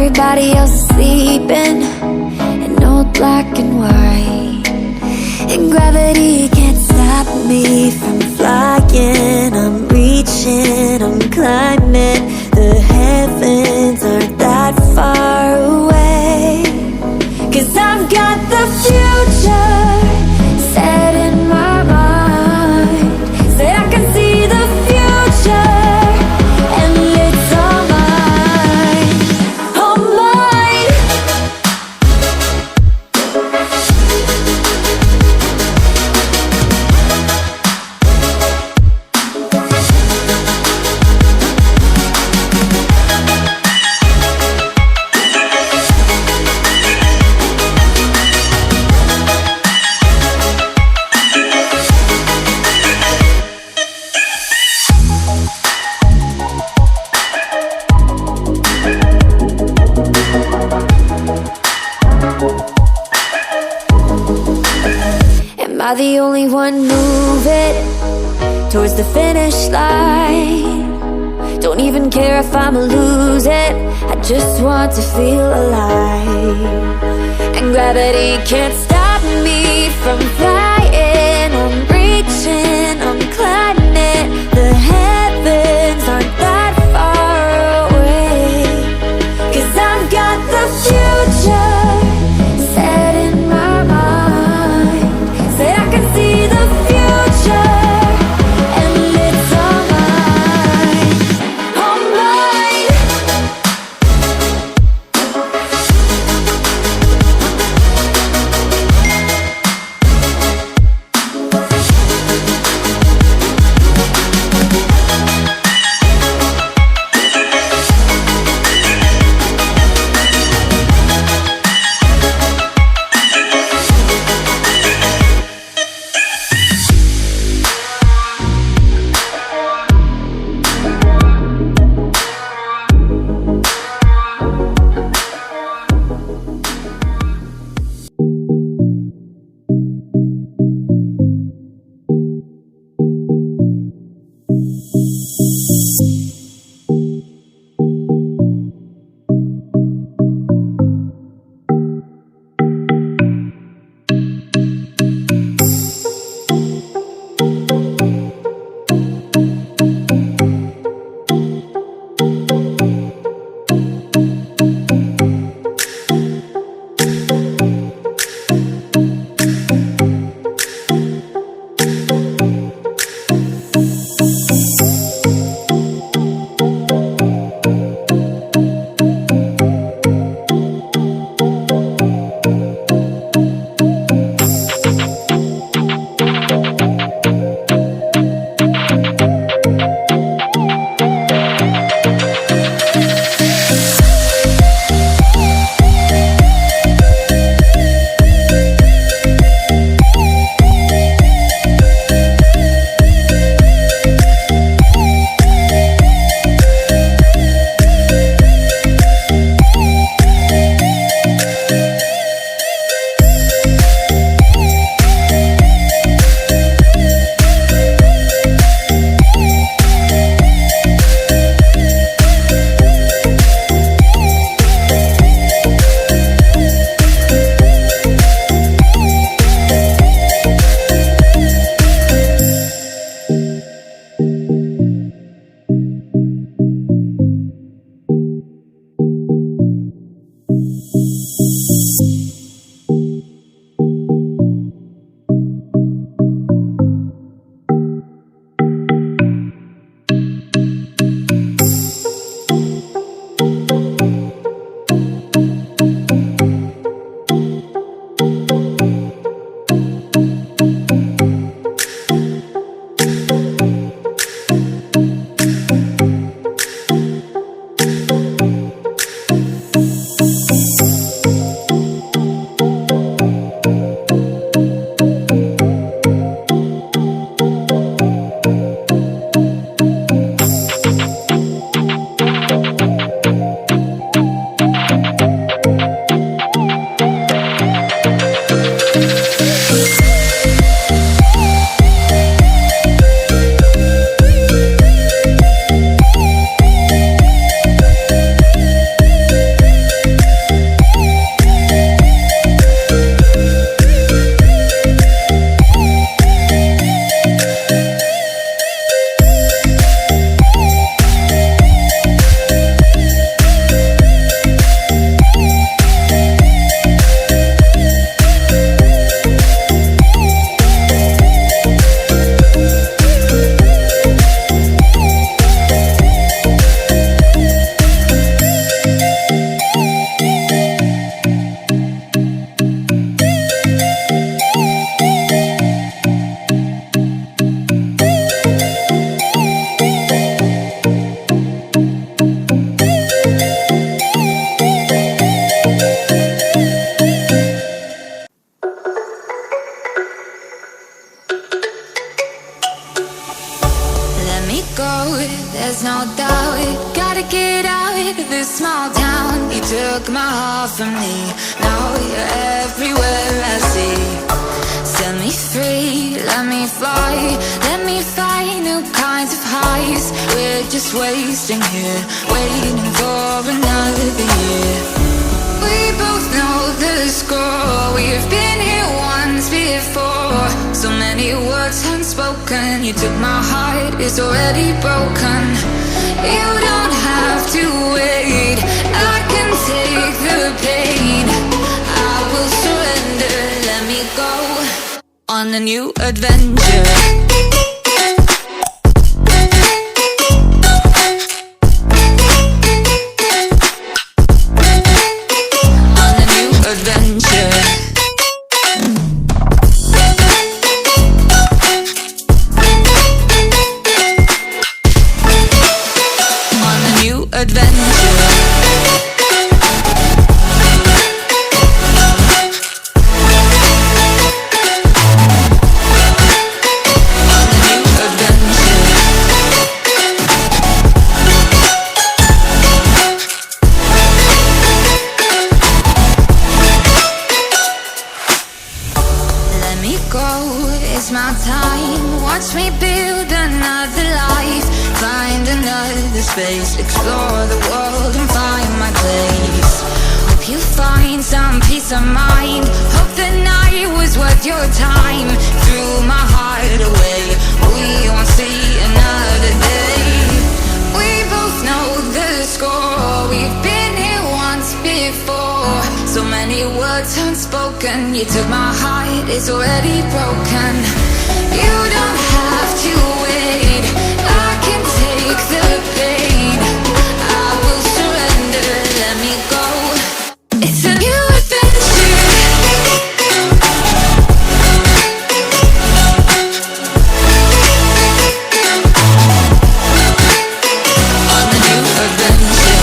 everybody else is sleeping in old black and white. And gravity can't stop me from flying. I'm reaching, I'm climbing. The heavens aren't that far away. 'Cause I've got the future set in my mind. Say I can see the future, and it's all mine, all mine. Am I the only one moving towards the finish line? Don't even care if I'ma lose it, I just want to feel alive. And gravity can't stop me from flying. I'm reaching, I'm climbing. The heavens aren't that far away. 'Cause I've got the future set in my mind. Say I can see the future, and it's all mine, all mine. small town, you took my heart from me. Now you're everywhere I see. Set me free, let me fly. Let me find new kinds of highs. We're just wasting here, waiting for another year. We both know the score. We've been here once before. So many words unspoken. You took my heart, it's already broken. You don't have to wait, I can take the pain. I will surrender, let me go on a new adventure. Space, explore the world and find my place. Hope you find some peace of mind. Hope the night was worth your time. Threw my heart away, we won't see another day. We both know the score. We've been here once before. So many words unspoken. You took my heart, it's already broken. You don't have to wait, I can take the pain. I will surrender, let me go. It's a new adventure. On a new adventure.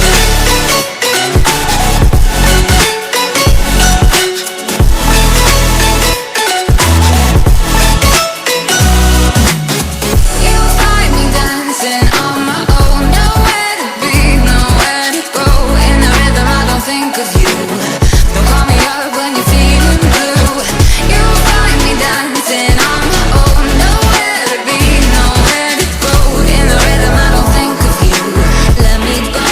You'll find me dancing on my own. Nowhere to be, nowhere to go. In the rhythm I don't think of you. Don't call me up when you're feeling blue. You'll find me dancing on my own. Nowhere to be, nowhere to go. In the rhythm I don't think of you. Let me go.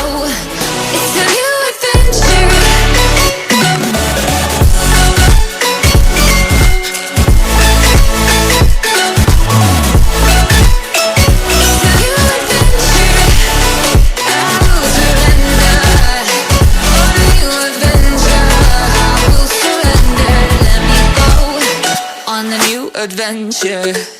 It's a new adventure. Adventure.